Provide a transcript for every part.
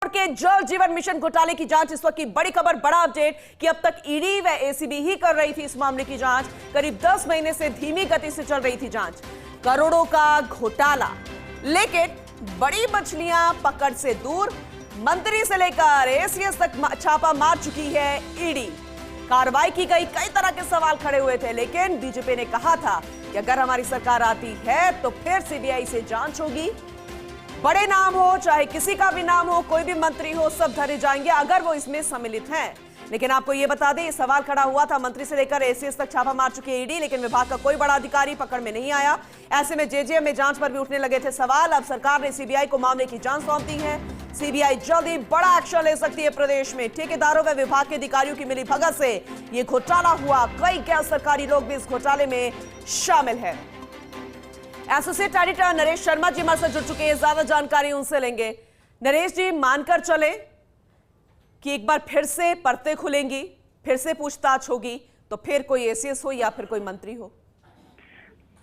के जल जीवन मिशन घोटाले की जांच इस वक्त की बड़ी खबर, बड़ा अपडेट कि अब तक ईडी व एसीबी ही कर रही थी इस मामले की जांच। करीब 10 महीने से धीमी गति से चल रही थी जांच। करोड़ों का घोटाला, लेकिन बड़ी मछलियां पकड़ से दूर। मंत्री से लेकर एसीएस तक छापा मार चुकी है ईडी। कार्रवाई की गई, कई तरह के सवाल खड़े हुए थे, लेकिन बीजेपी ने कहा था कि अगर हमारी सरकार आती है तो फिर सीबीआई से जांच होगी। बड़े नाम हो चाहे किसी का भी नाम हो, कोई भी मंत्री हो, सब धरे जाएंगे अगर वो इसमें सम्मिलित हैं। लेकिन आपको ये बता दें, सवाल खड़ा हुआ था, मंत्री से लेकर एसीएस तक छापा मार चुकी है ईडी, लेकिन विभाग का कोई बड़ा अधिकारी पकड़ में नहीं आया। ऐसे में जेजेएम में जांच पर भी उठने लगे थे सवाल। अब सरकार ने सीबीआई को मामले की जांच सौंप दी है। सीबीआई जल्द ही बड़ा एक्शन ले सकती है प्रदेश में। ठेकेदारों व विभाग के अधिकारियों की मिली भगत से ये घोटाला हुआ। कई गैर सरकारी लोग भी इस घोटाले में शामिल है। एसोसिएट एडिटर नरेश शर्मा जी हमारे साथ जुड़ चुके हैं, ज्यादा जानकारी उनसे लेंगे। नरेश जी, मानकर चले कि एक बार फिर से परतें खुलेंगी, फिर से पूछताछ होगी, तो फिर कोई एसीएस हो या फिर कोई मंत्री हो?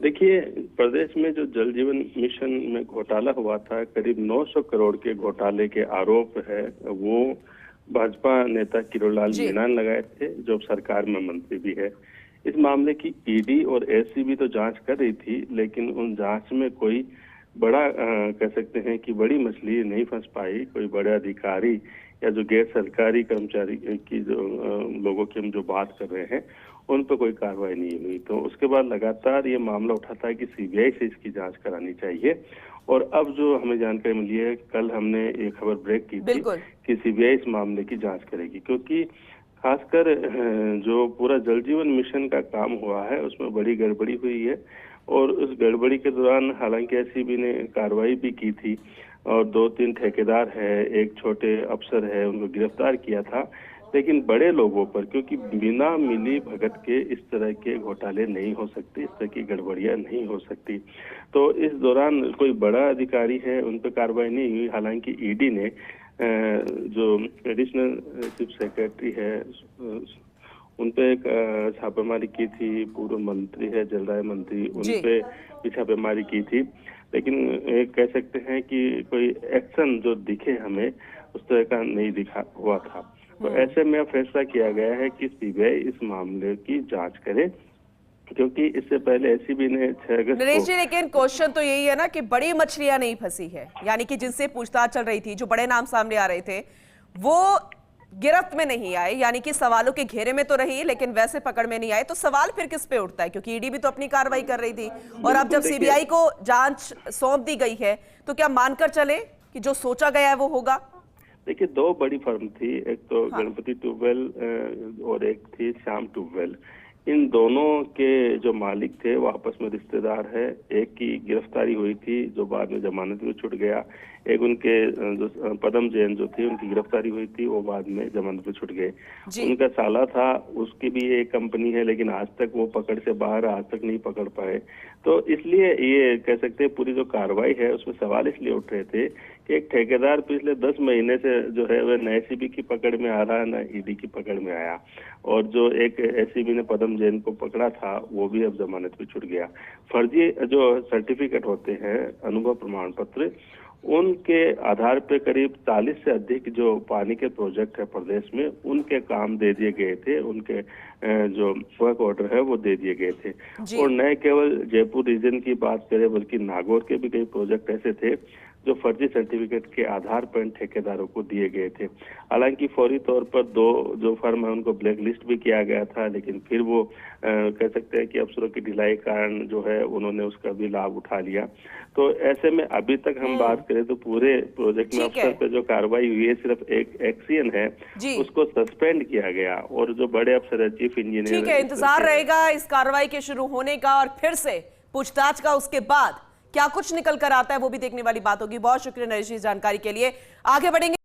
देखिए, प्रदेश में जो जल जीवन मिशन में घोटाला हुआ था, करीब 900 करोड़ के घोटाले के आरोप है, वो भाजपा नेता किरोड़ीलाल मीणा ने लगाए थे, जो सरकार में मंत्री भी है। इस मामले की ईडी और एसीबी तो जांच कर रही थी, लेकिन उन जांच में कोई बड़ा कह सकते हैं कि बड़ी मछली नहीं फंस पाई। कोई बड़े अधिकारी या जो गैर सरकारी कर्मचारी की जो लोगों की हम जो बात कर रहे हैं, उन पर कोई कार्रवाई नहीं हुई। तो उसके बाद लगातार ये मामला उठाता है कि सीबीआई से इसकी जांच करानी चाहिए। और अब जो हमें जानकारी मिली है, कल हमने ये खबर ब्रेक की थी कि सीबीआई इस मामले की जांच करेगी, क्योंकि खासकर जो पूरा जल जीवन मिशन का काम हुआ है उसमें बड़ी गड़बड़ी हुई है। और उस गड़बड़ी के दौरान हालांकि एसीबी ने कार्रवाई भी की थी और 2-3 ठेकेदार है, एक छोटे अफसर है, उनको गिरफ्तार किया था। लेकिन बड़े लोगों पर, क्योंकि बिना मिली भगत के इस तरह के घोटाले नहीं हो सकते, इस तरह की गड़बड़ियां नहीं हो सकती। तो इस दौरान कोई बड़ा अधिकारी है, उन पर कार्रवाई नहीं हुई। हालांकि ईडी ने जो एडिशनल चीफ सेक्रेटरी है उन पे एक छापेमारी की थी। पूर्व मंत्री है, जलदाय मंत्री, उन पे भी छापेमारी की थी। लेकिन कह सकते हैं कि कोई एक्शन जो दिखे हमें उस तरह का नहीं दिखा हुआ था। तो ऐसे में फैसला किया गया है कि सीबीआई इस मामले की जांच करे, क्योंकि इससे पहले एसीबी ने 6 अगस्त नरेश जी, लेकिन क्वेश्चन तो यही है ना कि बड़ी मछलियां नहीं फंसी है, यानी कि जिनसे पूछताछ चल रही थी, जो बड़े नाम सामने आ रहे थे, वो गिरफ्त में नहीं आए, यानी कि सवालों के घेरे में तो रही लेकिन वैसे पकड़ में नहीं आए। तो सवाल फिर किस पे उठता है, क्योंकि ईडी भी तो अपनी कार्रवाई कर रही थी और अब जब सीबीआई को जांच सौंप दी गई है, तो क्या मानकर चले कि जो सोचा गया है वो होगा? देखिए, 2 बड़ी फर्म थी, एक तो गणपति ट्यूबवेल और एक थी श्याम ट्यूबवेल। इन दोनों के जो मालिक थे वो आपस में रिश्तेदार है। एक की गिरफ्तारी हुई थी, जो बाद में जमानत में छूट गया। एक उनके जो पदम जैन जो थी, उनकी गिरफ्तारी हुई थी, वो बाद में जमानत में छूट गए। उनका साला था, उसकी भी एक कंपनी है, लेकिन आज तक वो पकड़ से बाहर, आज तक नहीं पकड़ पाए। तो इसलिए ये कह सकते हैं पूरी जो कार्रवाई है उसमें सवाल इसलिए उठ रहे थे कि एक ठेकेदार पिछले 10 महीने से जो है वह न एसीबी की पकड़ में आ रहा है, न ईडी की पकड़ में आया। और जो एक एसीबी ने पदम जैन को पकड़ा था, वो भी अब जमानत पे छूट गया। फर्जी जो सर्टिफिकेट होते हैं, अनुभव प्रमाण पत्र, उनके आधार पे करीब 40 से अधिक जो पानी के प्रोजेक्ट है प्रदेश में, उनके काम दे दिए गए थे। उनके जो वर्क ऑर्डर है वो दे दिए गए थे। और न केवल जयपुर रीजन की बात करें, बल्कि नागौर के भी कई प्रोजेक्ट ऐसे थे जो फर्जी सर्टिफिकेट के आधार पर ठेकेदारों को दिए गए थे। हालांकि फौरी तौर पर 2 जो फर्म है उनको ब्लैक लिस्ट भी किया गया था, लेकिन फिर वो कह सकते हैं कि अफसरों की ढिलाई के कारण जो है उन्होंने उसका भी लाभ उठा लिया। तो ऐसे में अभी तक हम बात करें तो पूरे प्रोजेक्ट में अफसर पर जो कार्रवाई हुई है, सिर्फ एक एक्सियन है, उसको सस्पेंड किया गया। और जो बड़े अफसर है, चीफ इंजीनियर, ठीक है, इंतजार रहेगा इस कार्रवाई के शुरू होने का और फिर से पूछताछ का। उसके बाद क्या कुछ निकल कर आता है वो भी देखने वाली बात होगी। बहुत शुक्रिया नरेश जी जानकारी के लिए। आगे बढ़ेंगे।